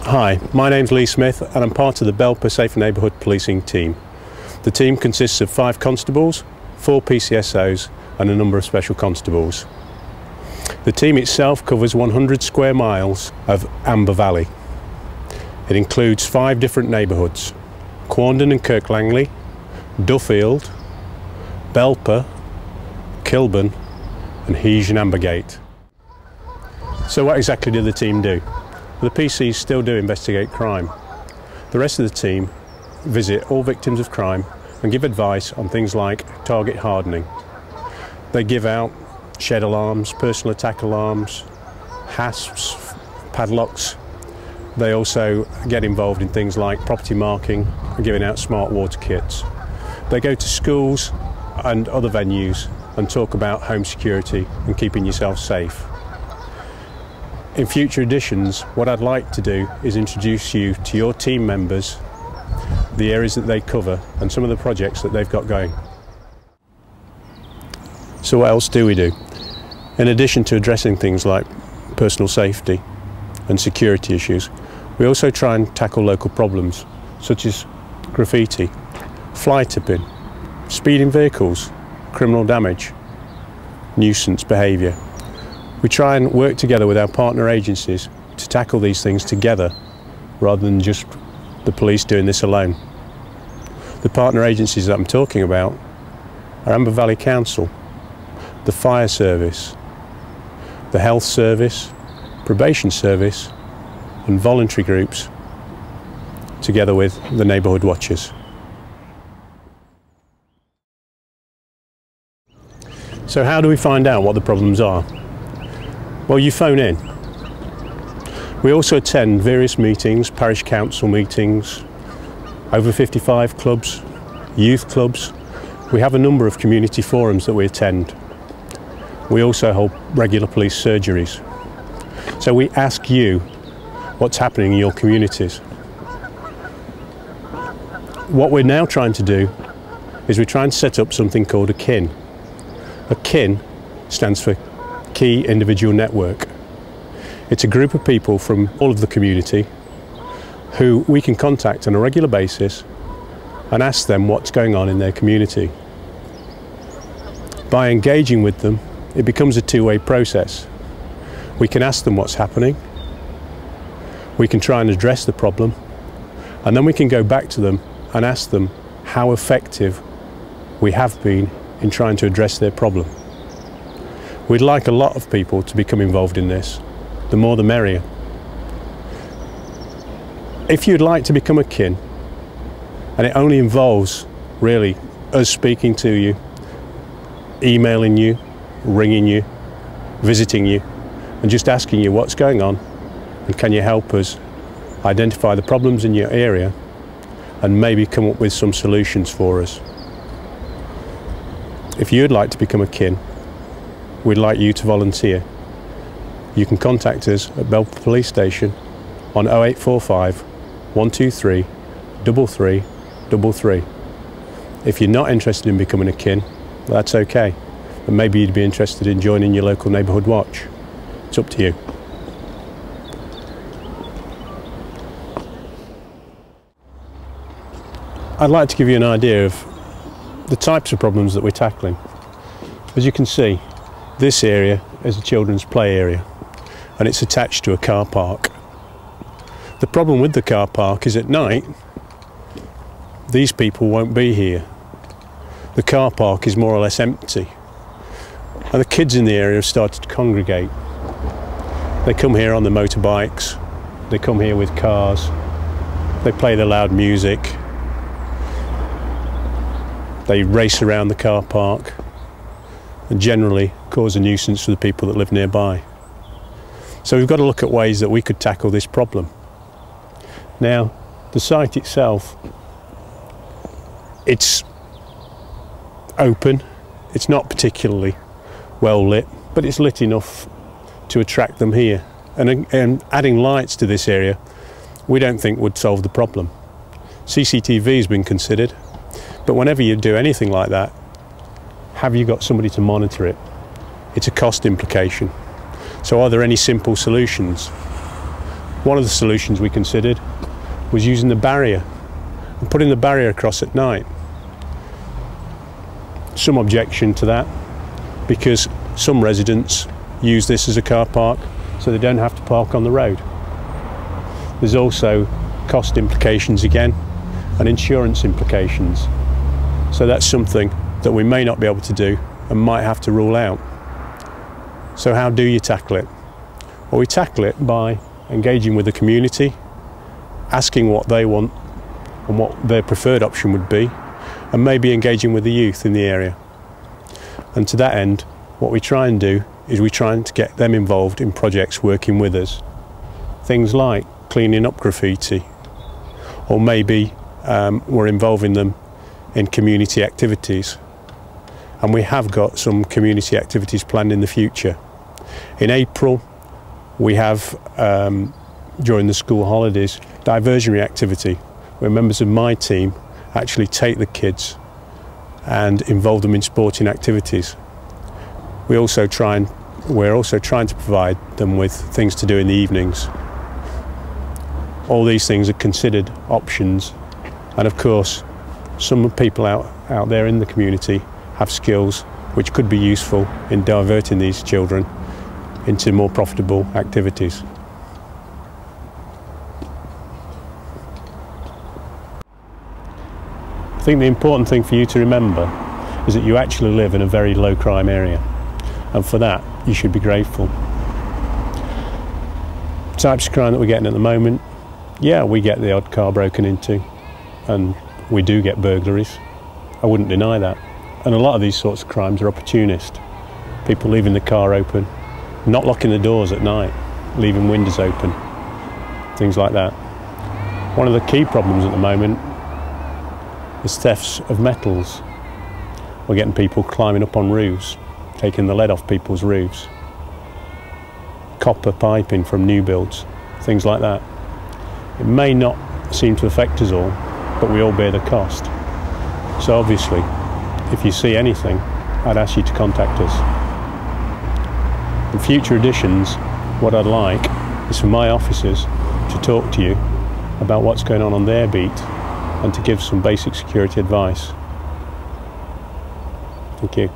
Hi, my name's Lee Smith and I'm part of the Belper Safe Neighbourhood Policing team. The team consists of 5 constables, 4 PCSOs and a number of special constables. The team itself covers 100 square miles of Amber Valley. It includes 5 different neighbourhoods: Quandon and Kirk Langley, Duffield, Belper, Kilburn and Hege and Ambergate. So what exactly do the team do? The PCs still do investigate crime. The rest of the team visit all victims of crime and give advice on things like target hardening. They give out shed alarms, personal attack alarms, hasps, padlocks. They also get involved in things like property marking and giving out smart water kits. They go to schools and other venues and talk about home security and keeping yourself safe. In future editions, what I'd like to do is introduce you to your team members, the areas that they cover and some of the projects that they've got going. So what else do we do? In addition to addressing things like personal safety and security issues, we also try and tackle local problems such as graffiti, fly tipping, speeding vehicles, criminal damage, nuisance behaviour. We try and work together with our partner agencies to tackle these things together rather than just the police doing this alone. The partner agencies that I'm talking about are Amber Valley Council, the Fire Service, the Health Service, Probation Service and voluntary groups, together with the Neighbourhood Watchers. So how do we find out what the problems are? Well, you phone in. We also attend various meetings, parish council meetings, over 55 clubs, youth clubs. We have a number of community forums that we attend. We also hold regular police surgeries. So we ask you what's happening in your communities. What we're now trying to do is we're trying to set up something called a KIN. A KIN stands for Key Individual Network. It's a group of people from all of the community who we can contact on a regular basis and ask them what's going on in their community. By engaging with them, it becomes a two-way process. We can ask them what's happening, we can try and address the problem, and then we can go back to them and ask them how effective we have been in trying to address their problem. We'd like a lot of people to become involved in this. The more the merrier. If you'd like to become a KIN, and it only involves really us speaking to you, emailing you, ringing you, visiting you, and just asking you what's going on and can you help us identify the problems in your area and maybe come up with some solutions for us. If you'd like to become a KIN, we'd like you to volunteer. You can contact us at Belper Police Station on 0845 123 3333. If you're not interested in becoming a KIN, that's okay. But maybe you'd be interested in joining your local neighbourhood watch. It's up to you. I'd like to give you an idea of the types of problems that we're tackling. As you can see, this area is a children's play area and it's attached to a car park. The problem with the car park is at night, these people won't be here. The car park is more or less empty and the kids in the area have started to congregate. They come here on the motorbikes, they come here with cars, they play the loud music, they race around the car park and generally cause a nuisance for the people that live nearby. So we've got to look at ways that we could tackle this problem. Now, the site itself, it's open, it's not particularly well lit, but it's lit enough to attract them here And adding lights to this area, we don't think would solve the problem. CCTV has been considered, but whenever you do anything like that, have you got somebody to monitor it? It's a cost implication. So are there any simple solutions? One of the solutions we considered was using the barrier and putting the barrier across at night. Some objection to that, because some residents use this as a car park so they don't have to park on the road. There's also cost implications again, and insurance implications. So that's something that we may not be able to do and might have to rule out. So how do you tackle it? Well, we tackle it by engaging with the community, asking what they want and what their preferred option would be, and maybe engaging with the youth in the area. And to that end, what we try and do is we try to get them involved in projects working with us. Things like cleaning up graffiti, or maybe we're involving them in community activities. And we have got some community activities planned in the future. In April, we have, during the school holidays, diversionary activity, where members of my team actually take the kids and involve them in sporting activities. We're also trying to provide them with things to do in the evenings. All these things are considered options, and of course some people out there in the community have skills which could be useful in diverting these children into more profitable activities. I think the important thing for you to remember is that you actually live in a very low crime area, and for that you should be grateful. Types of crime that we're getting at the moment, yeah, we get the odd car broken into, and we do get burglaries. I wouldn't deny that. And a lot of these sorts of crimes are opportunist. People leaving the car open, not locking the doors at night, leaving windows open, things like that. One of the key problems at the moment is thefts of metals. We're getting people climbing up on roofs, taking the lead off people's roofs. Copper piping from new builds, things like that. It may not seem to affect us all, but we all bear the cost. So obviously, if you see anything, I'd ask you to contact us. In future editions, what I'd like is for my officers to talk to you about what's going on their beat and to give some basic security advice. Thank you.